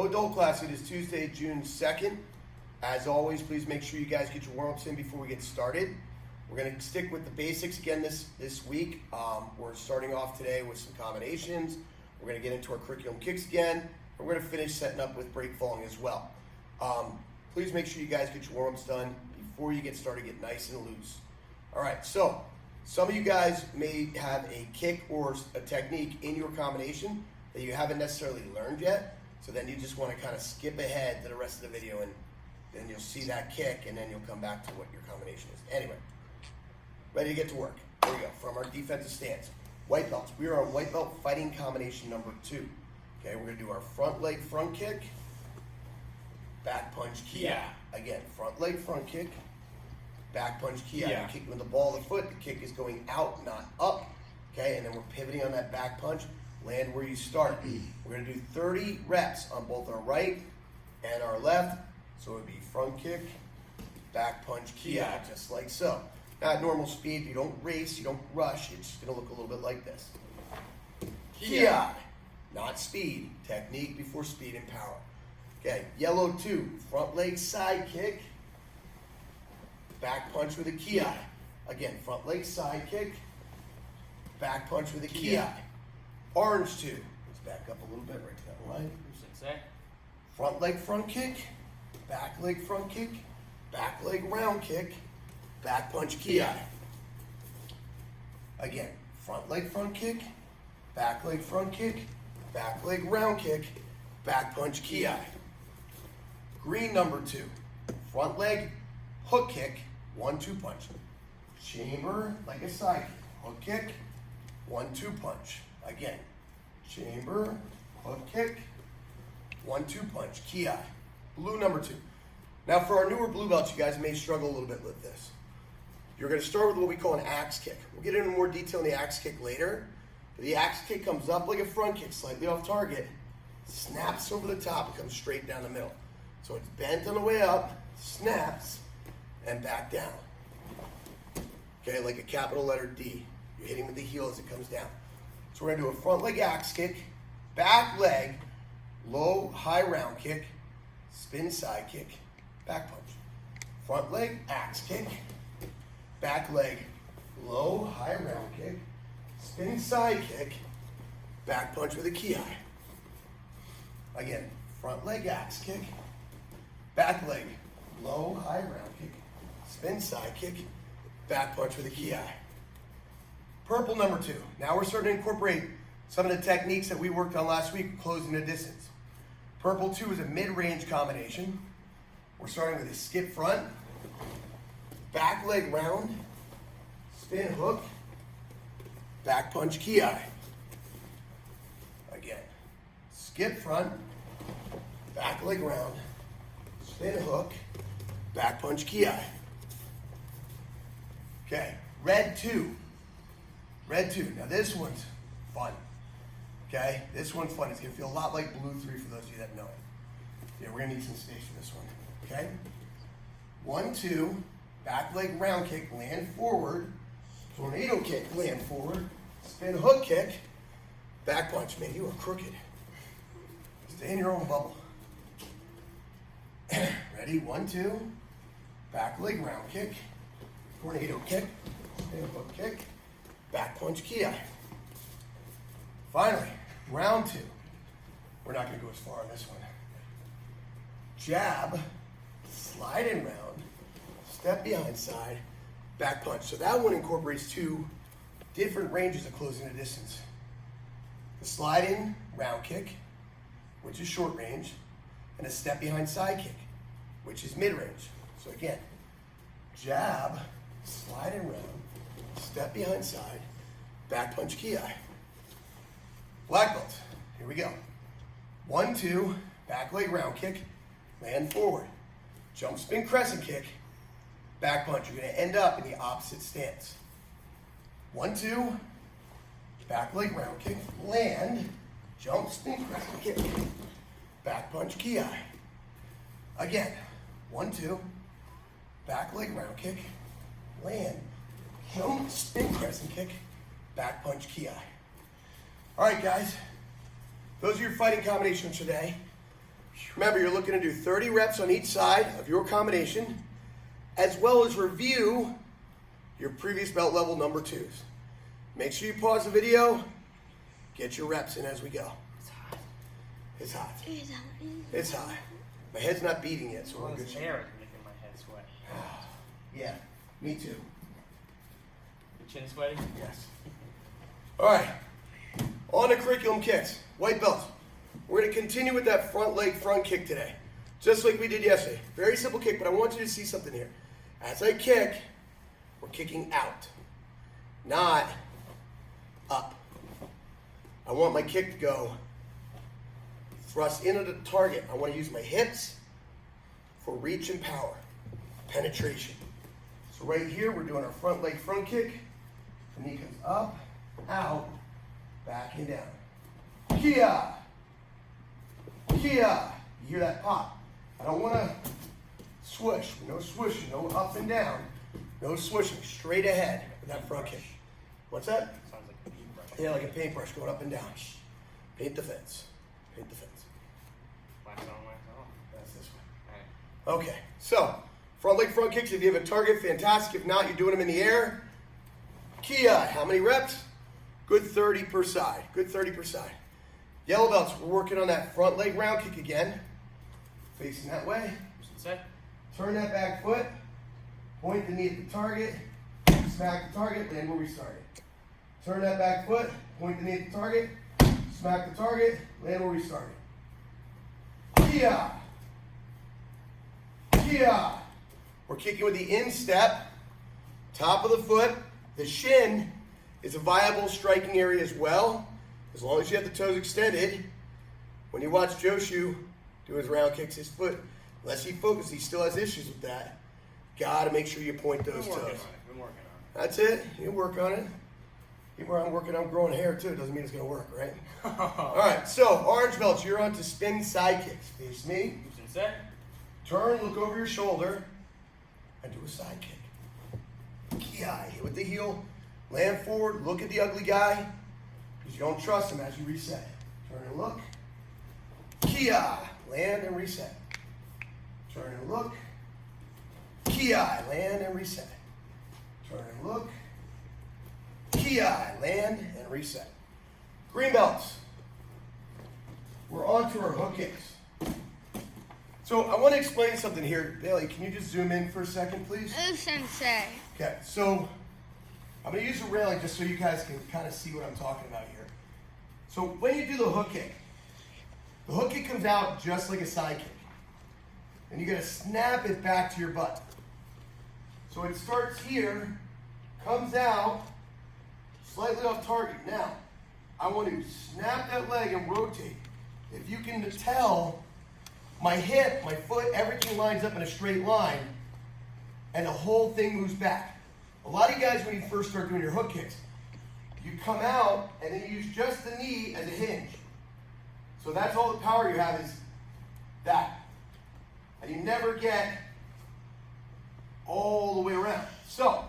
Low adult class, it is Tuesday, June 2nd. As always, please make sure you guys get your warm-ups in before we get started. We're going to stick with the basics again this week. We're starting off today with some combinations. We're going to get into our curriculum kicks again. And we're going to finish setting up with break falling as well. Please make sure you guys get your warm-ups done before you get started. Get nice and loose. All right, so some of you guys may have a kick or a technique in your combination that you haven't necessarily learned yet. So then you just want to kind of skip ahead to the rest of the video, and then you'll see that kick, and then you'll come back to what your combination is. Anyway, ready to get to work. Here we go, from our defensive stance. White belts. We are on white belt fighting combination number 2. Okay, we're going to do our front leg front kick, back punch kia. Again, front leg front kick, back punch kia. You're kicking with the ball of the foot. The kick is going out, not up. Okay, and then we're pivoting on that back punch. Land where you start. We're going to do 30 reps on both our right and our left. So it would be front kick, back punch, kia, just like so. Now at normal speed, you don't race, you don't rush. It's just going to look a little bit like this. Kia, not speed. Technique before speed and power. Okay, yellow 2, front leg side kick, back punch with a kia. Again, front leg side kick, back punch with a kia. Orange 2. Let's back up a little bit right to that line. Front leg front kick, back leg front kick, back leg round kick, back punch kia. Again, front leg front kick, back leg front kick, back leg round kick, back punch kia. Green number 2. Front leg hook kick, 1-2 punch. Chamber like a side kick. Hook kick, 1-2 punch. Again, chamber, hook kick, 1-2 punch, kia. Blue number 2. Now for our newer blue belts, you guys may struggle a little bit with this. You're going to start with what we call an axe kick. We'll get into more detail on the axe kick later. But the axe kick comes up like a front kick, slightly off target, snaps over the top, and comes straight down the middle. So it's bent on the way up, snaps, and back down. Okay, like a capital letter D. You're hitting with the heel as it comes down. So we're going to do a front leg axe kick, back leg, low, high round kick, spin side kick, back punch. Front leg axe kick, back leg, low, high round kick, spin side kick, back punch with a kia. Again, front leg axe kick, back leg, low, high round kick, spin side kick, back punch with a kia. Purple number 2. Now we're starting to incorporate some of the techniques that we worked on last week, closing the distance. Purple 2 is a mid-range combination. We're starting with a skip front, back leg round, spin hook, back punch kia. Again, skip front, back leg round, spin hook, back punch kia. Okay, red 2. Red 2. Now this one's fun. Okay, this one's fun. It's going to feel a lot like blue 3 for those of you that know it. Yeah, we're going to need some space for this one. Okay, 1-2, back leg round kick, land forward, tornado kick, land forward, spin hook kick, back punch. Man, you are crooked. Stay in your own bubble. Ready? 1-2, back leg round kick, tornado kick, spin hook kick, back punch kia. Finally, round 2. We're not going to go as far on this one. Jab, slide in round, step behind side, back punch. So that one incorporates 2 different ranges of closing the distance. The slide in round kick, which is short range, and a step behind side kick, which is mid range. So again, jab, slide in round, step behind side, back punch kia. Black belt, here we go. 1-2, back leg round kick, land forward. Jump spin crescent kick, back punch. You're going to end up in the opposite stance. 1-2, back leg round kick, land, jump spin crescent kick, back punch kia. Again, 1-2, back leg round kick, land, jump spin crescent kick, back punch kia. All right, guys, those are your fighting combinations today. Remember, you're looking to do 30 reps on each side of your combination, as well as review your previous belt level number 2s. Make sure you pause the video, get your reps in as we go. It's hot. It's hot. It's hot. My head's not beating yet, so we're in good shape. Air is making my head sweat. Yeah, me too. Your chin sweaty? Yes. All right, on to curriculum kicks. White belts. We're going to continue with that front leg front kick today, just like we did yesterday. Very simple kick, but I want you to see something here. As I kick, we're kicking out, not up. I want my kick to go thrust into the target. I want to use my hips for reach and power, penetration. So right here, we're doing our front leg front kick. The knee comes up, out, back and down. Kia. Kia. You hear that pop. I don't want to swoosh. No swooshing. No up and down. No swooshing. Straight ahead with that front kick. What's that? Sounds like a paintbrush. Yeah, like a paintbrush going up and down. Paint the fence. Paint the fence. Wax on, wax off. That's this way. All right. Okay, so front leg front kicks. If you have a target, fantastic. If not, you're doing them in the air. Kia. How many reps? Good 30 per side. Good 30 per side. Yellow belts, we're working on that front leg round kick again. Facing that way. Set. Turn that back foot. Point the knee at the target. Smack the target. Land where we started. Turn that back foot. Point the knee at the target. Smack the target. Land where we started. Kia. Kia. We're kicking with the instep. Top of the foot. The shin is a viable striking area as well, as long as you have the toes extended. When you watch Joshu do his round kicks, his foot, unless he focuses, he still has issues with that. Gotta make sure you point those toes. Been working on it. That's it. You work on it. I'm working on growing hair too. Doesn't mean it's gonna work, right? All right. So orange belts, you're on to spin side kicks. Face me. Loosen set. Turn, look over your shoulder, and do a side kick. Kia. Hit with the heel. Land forward. Look at the ugly guy, because you don't trust him as you reset. Turn and look. Kia. Land and reset. Turn and look. Kia. Land and reset. Turn and look. Kia. Land and reset. Green belts. We're on to our hook kicks. So I want to explain something here. Bailey, can you just zoom in for a second, please? Oh, sensei. Okay, so I'm going to use a railing just so you guys can kind of see what I'm talking about here. So when you do the hook kick comes out just like a side kick. And you're going to snap it back to your butt. So it starts here, comes out, slightly off target. Now, I want to snap that leg and rotate. If you can tell, my hip, my foot, everything lines up in a straight line, and the whole thing moves back. A lot of you guys, when you first start doing your hook kicks, you come out and then you use just the knee as a hinge. So that's all the power you have is that. And you never get all the way around. So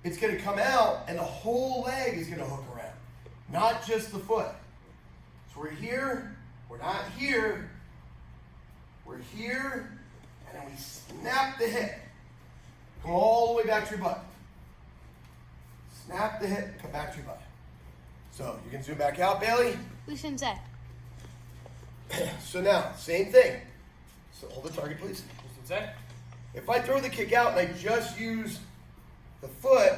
it's going to come out and the whole leg is going to hook around, not just the foot. So we're here, we're not here, we're here, and then we snap the hip. Come all the way back to your butt. Snap the hip, come back to your butt. So you can zoom back out, Bailey. Oh, sensei. So now, same thing. So hold the target, please. Loosen set. If I throw the kick out and I just use the foot,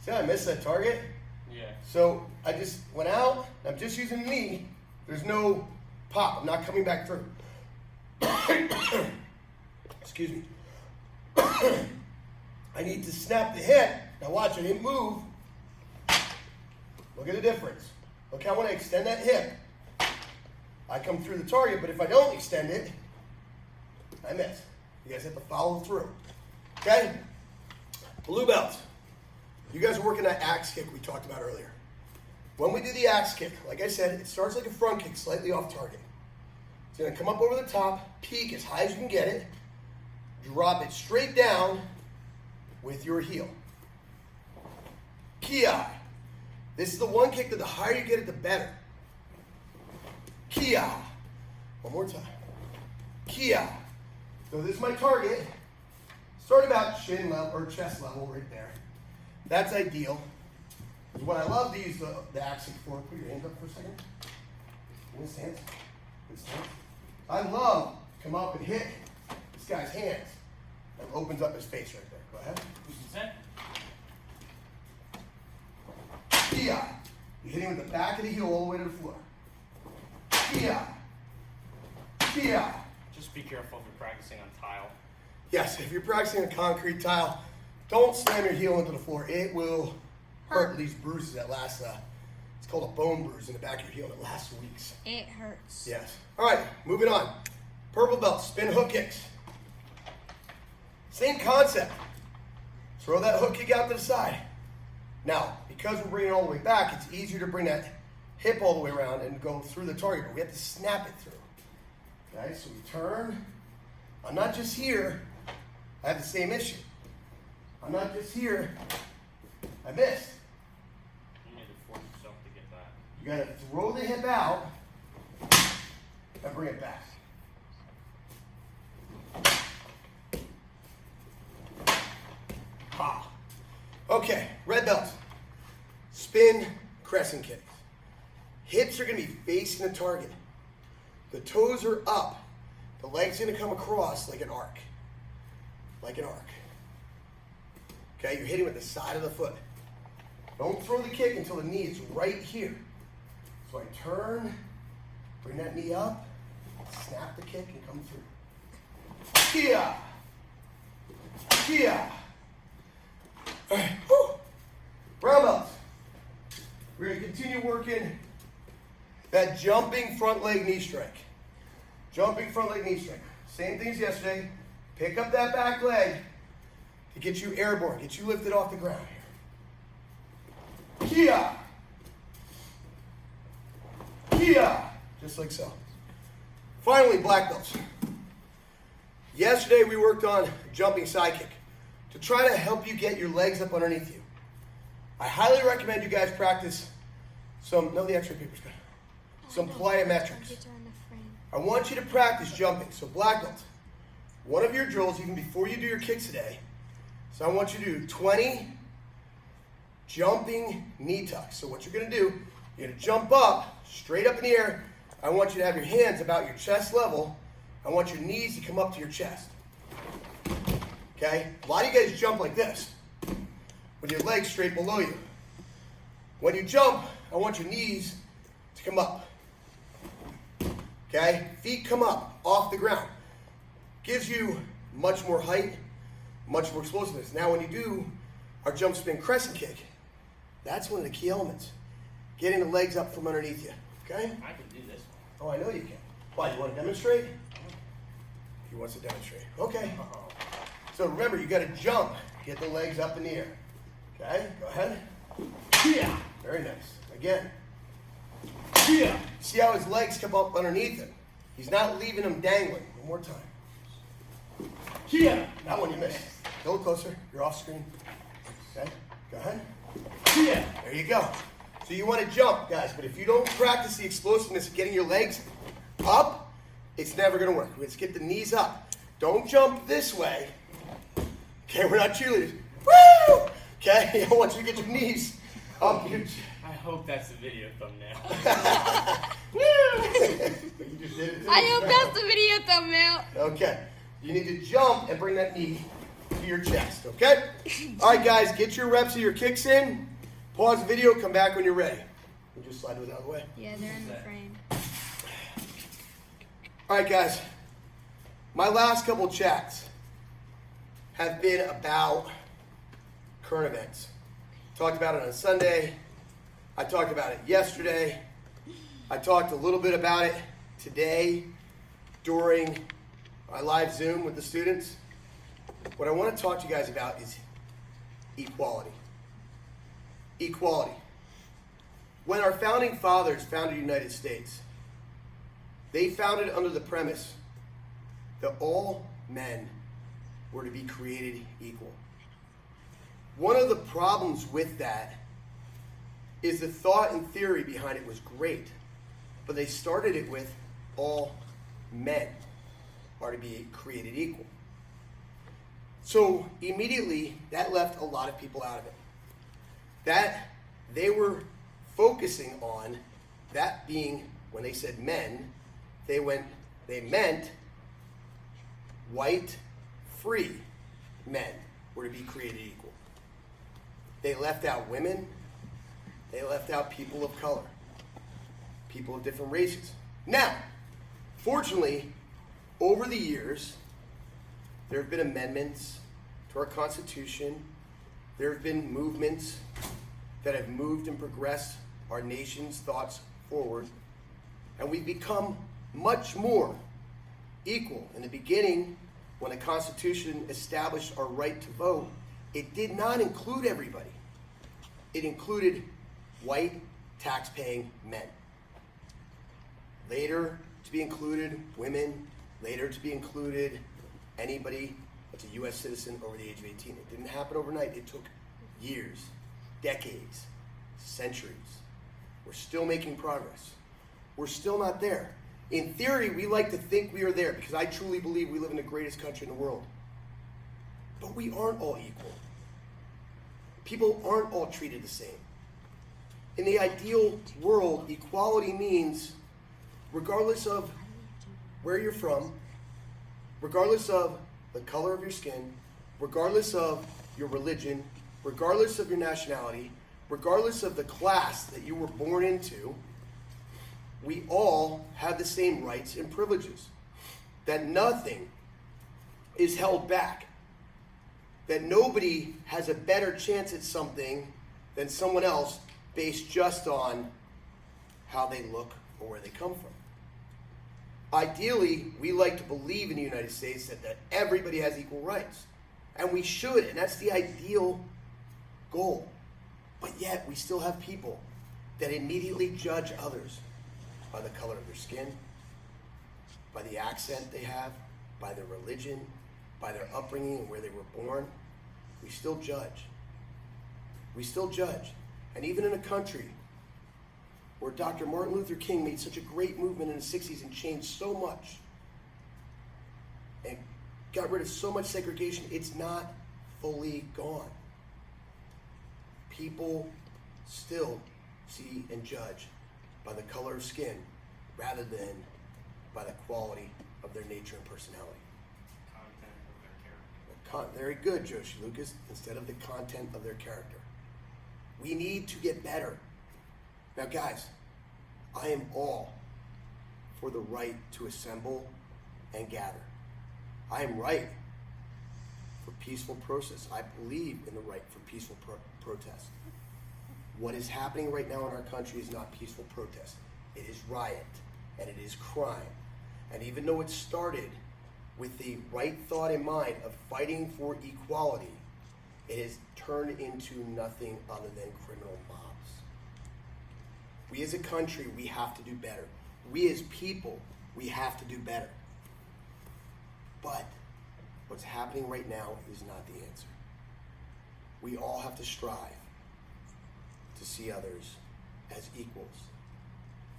see how I missed that target? Yeah. So I just went out, I'm just using the knee. There's no pop, I'm not coming back through. Excuse me. I need to snap the hip. Now watch, I didn't move. Look at the difference. Look how when I extend that hip, I come through the target, but if I don't extend it, I miss. You guys have to follow through. Okay? Blue belts. You guys are working that axe kick we talked about earlier. When we do the axe kick, like I said, it starts like a front kick, slightly off target. It's going to come up over the top, peak as high as you can get it, drop it straight down with your heel. Kia. This is the one kick that the higher you get it, the better. Kia. One more time. Kia. So this is my target. Start about shin level or chest level right there. That's ideal. What I love to use the axis for. Put your hands up for a second. Good stance. Good stance. I love to come up and hit this guy's hands. That opens up his face right there. Go ahead. Kia. You hit him with the back of the heel all the way to the floor. Kia. Kia. Just be careful if you're practicing on tile. Yes, if you're practicing on concrete tile, don't slam your heel into the floor. It will hurt these bruises that last, it's called a bone bruise in the back of your heel that lasts weeks. It hurts. Yes. All right, moving on. Purple belt, spin hook kicks. Same concept. Throw that hook kick out to the side. Now, because we're bringing it all the way back, it's easier to bring that hip all the way around and go through the target, but we have to snap it through. Okay, so we turn. I'm not just here. I have the same issue. I'm not just here. I missed. You need to force yourself to get back. You gotta throw the hip out and bring it back. Ha. Okay, red belt. Spin crescent kicks. Hips are gonna be facing the target. The toes are up. The leg's gonna come across like an arc. Like an arc. Okay, you're hitting with the side of the foot. Don't throw the kick until the knee is right here. So I turn, bring that knee up, snap the kick and come through. Kia! Kia! All right, woo! Brown belts. We're gonna continue working that jumping front leg knee strike. Jumping front leg knee strike. Same thing as yesterday. Pick up that back leg to get you airborne, get you lifted off the ground here. Kia! Kia! Just like so. Finally, black belts. Yesterday we worked on jumping side kick to try to help you get your legs up underneath you. I highly recommend you guys practice some, no, the x-ray paper's good. Some plyometrics. I want you to practice jumping. So black belt, one of your drills, even before you do your kicks today, so I want you to do 20 jumping knee tucks. So what you're gonna do, you're gonna jump up, straight up in the air. I want you to have your hands about your chest level. I want your knees to come up to your chest. Okay? A lot of you guys jump like this, with your legs straight below you. When you jump, I want your knees to come up. Okay? Feet come up off the ground. Gives you much more height, much more explosiveness. Now when you do our jump spin crescent kick, that's one of the key elements. Getting the legs up from underneath you. Okay? I can do this one. Oh, I know you can. Why, you want to demonstrate? He wants to demonstrate. Okay. So remember, you got to jump. Get the legs up in the air. Okay? Go ahead. Yeah. Very nice. Again. Yeah. See how his legs come up underneath him? He's not leaving them dangling. One more time. Yeah. That one you missed. Go closer. You're off screen. Okay? Go ahead. Yeah. There you go. So you want to jump, guys, but if you don't practice the explosiveness of getting your legs up, it's never going to work. Let's get the knees up. Don't jump this way. Okay, we're not cheerleaders. Woo! Okay, I want you to get your knees up. I hope that's the video thumbnail. Woo! You just did it too. I hope that's the video thumbnail. Okay, you need to jump and bring that knee to your chest, okay? All right, guys, get your reps of your kicks in. Pause the video, come back when you're ready. You just slide those out of the way. Yeah, they're in the frame. All right, guys. My last couple chats have been about current events. Talked about it on Sunday. I talked about it yesterday. I talked a little bit about it today during my live Zoom with the students. What I want to talk to you guys about is equality. Equality. When our founding fathers founded the United States, they founded under the premise that all men were to be created equal. One of the problems with that is the thought and theory behind it was great, but they started it with all men are to be created equal. So immediately that left a lot of people out of it. That they were focusing on that being, when they said men, they meant white, free men were to be created equal. They left out women, they left out people of color, people of different races. Now, fortunately, over the years, there have been amendments to our Constitution. There have been movements that have moved and progressed our nation's thoughts forward. And we've become much more equal. In the beginning, when the Constitution established our right to vote, it did not include everybody. It included white, tax-paying men. Later to be included women, later to be included anybody that's a U.S. citizen over the age of 18. It didn't happen overnight. It took years, decades, centuries. We're still making progress. We're still not there. In theory, we like to think we are there because I truly believe we live in the greatest country in the world. But we aren't all equal. People aren't all treated the same. In the ideal world, equality means regardless of where you're from, regardless of the color of your skin, regardless of your religion, regardless of your nationality, regardless of the class that you were born into, we all have the same rights and privileges. That nothing is held back. That nobody has a better chance at something than someone else based just on how they look or where they come from. Ideally, we like to believe in the United States that everybody has equal rights. And we should, and that's the ideal goal. But yet, we still have people that immediately judge others by the color of their skin, by the accent they have, by their religion, by their upbringing and where they were born. We still judge. We still judge. And even in a country where Dr. Martin Luther King made such a great movement in the 60s and changed so much and got rid of so much segregation, it's not fully gone. People still see and judge by the color of skin rather than by the quality of their nature and personality. Content of their character. Very good, Joshi Lucas, instead of the content of their character. We need to get better. Now, guys, I am all for the right to assemble and gather. I am right for peaceful process. I believe in the right for peaceful protest. What is happening right now in our country is not peaceful protest. It is riot, and it is crime. And even though it started with the right thought in mind of fighting for equality, it has turned into nothing other than criminal mobs. We as a country, we have to do better. We as people, we have to do better. But what's happening right now is not the answer. We all have to strive to see others as equals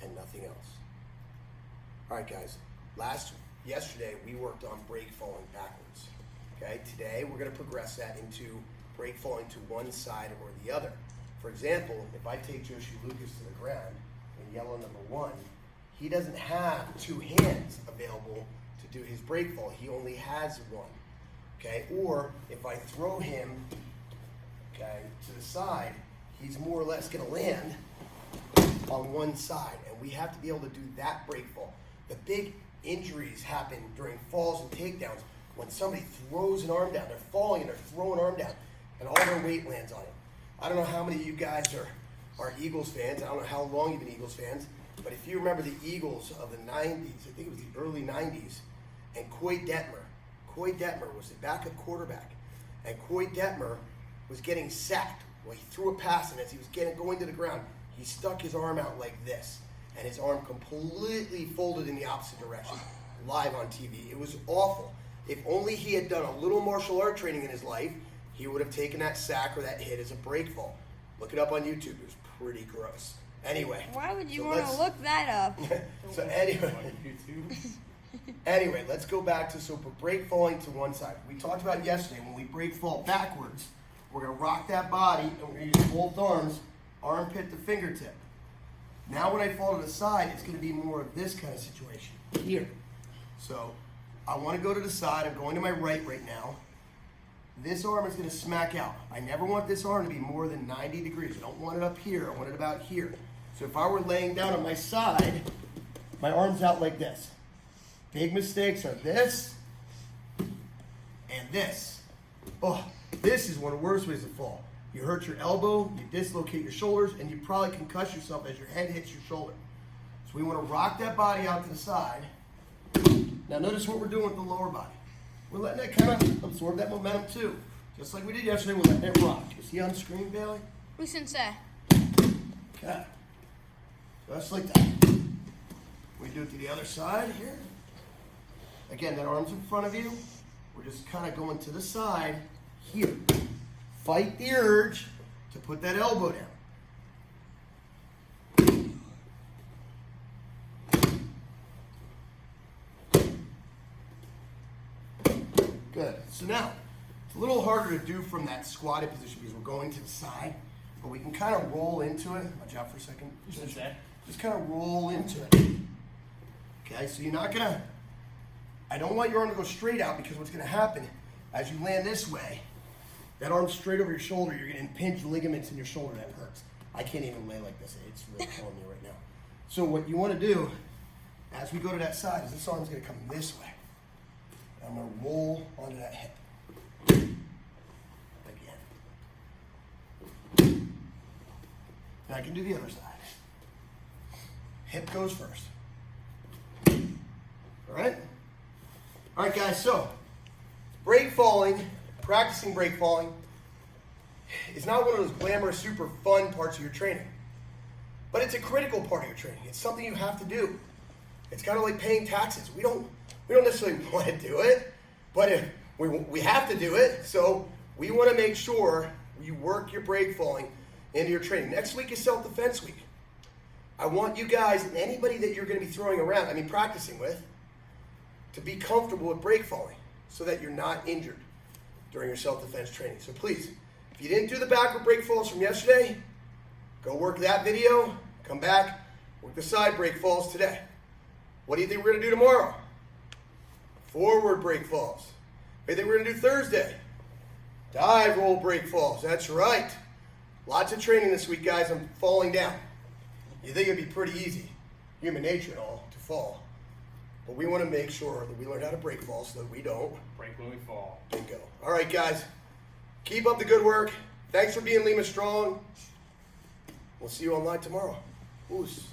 and nothing else. All right, guys. Yesterday, we worked on break falling backwards. Okay, today we're going to progress that into break falling to one side or the other. For example, if I take Joshi Lucas to the ground in yellow number 1, he doesn't have two hands available to do his break fall. He only has one. Okay, or if I throw him, okay, to the side, he's more or less going to land on one side, and we have to be able to do that break fall. The big injuries happen during falls and takedowns when somebody throws an arm down. They're falling and they're throwing an arm down, and all their weight lands on it. I don't know how many of you guys are Eagles fans. I don't know how long you've been Eagles fans, but if you remember the Eagles of the 90s, I think it was the early 90s, and Coy Detmer was the backup quarterback, and Coy Detmer was getting sacked. Well, he threw a pass, and as he was going to the ground, he stuck his arm out like this, and his arm completely folded in the opposite direction, live on TV. It was awful. If only he had done a little martial art training in his life, he would have taken that sack or that hit as a break fall. Look it up on YouTube. It was pretty gross. Anyway. Why would you so want to look that up? So anyway. YouTube. Anyway, let's go back to, so we're break falling to one side. We talked about yesterday, when we break fall backwards, we're gonna rock that body and we're gonna use both arms, armpit to fingertip. Now when I fall to the side, it's gonna be more of this kind of situation, here. So, I wanna go to the side, I'm going to my right now. This arm is gonna smack out. I never want this arm to be more than 90 degrees. I don't want it up here, I want it about here. So if I were laying down on my side, my arm's out like this. Big mistakes are this and this. Oh, this is one of the worst ways to fall. You hurt your elbow, you dislocate your shoulders, and you probably concuss yourself as your head hits your shoulder. So we want to rock that body out to the side. Now notice what we're doing with the lower body. We're letting it kind of absorb that momentum too. Just like we did yesterday, we're letting it rock. You see on screen, Bailey? Oui, sensei. Okay. Just like that. We do it to the other side here. Again, that arm's in front of you. We're just kind of going to the side here. Fight the urge to put that elbow down. Good. So now, it's a little harder to do from that squatted position because we're going to the side, but we can kind of roll into it. Watch out for a second. Just kind of roll into it. Okay, so you're not gonna, I don't want your arm to go straight out because what's gonna happen as you land this way, that arm straight over your shoulder, you're gonna impinge ligaments in your shoulder, that hurts. I can't even lay like this, it's really killing me right now. So what you wanna do, as we go to that side, is this arm's gonna come this way. I'm gonna roll onto that hip. Again. Now I can do the other side. Hip goes first. All right? All right, guys, so break falling, practicing break falling is not one of those glamorous, super fun parts of your training, but it's a critical part of your training. It's something you have to do. It's kind of like paying taxes. We don't necessarily want to do it, but we have to do it, so we want to make sure you work your break falling into your training. Next week is self-defense week. I want you guys and anybody that you're going to be throwing around, practicing with, to be comfortable with break falling so that you're not injured during your self-defense training. So please, if you didn't do the backward break falls from yesterday, go work that video, come back, work the side break falls today. What do you think we're going to do tomorrow? Forward break falls. What do you think we're going to do Thursday? Dive roll break falls. That's right. Lots of training this week, guys. I'm falling down. You think it'd be pretty easy, human nature and all, to fall. But we want to make sure that we learn how to break fall so that we don't Break when we fall. bingo. All right, guys. Keep up the good work. Thanks for being Lima Strong. We'll see you online tomorrow. Oos.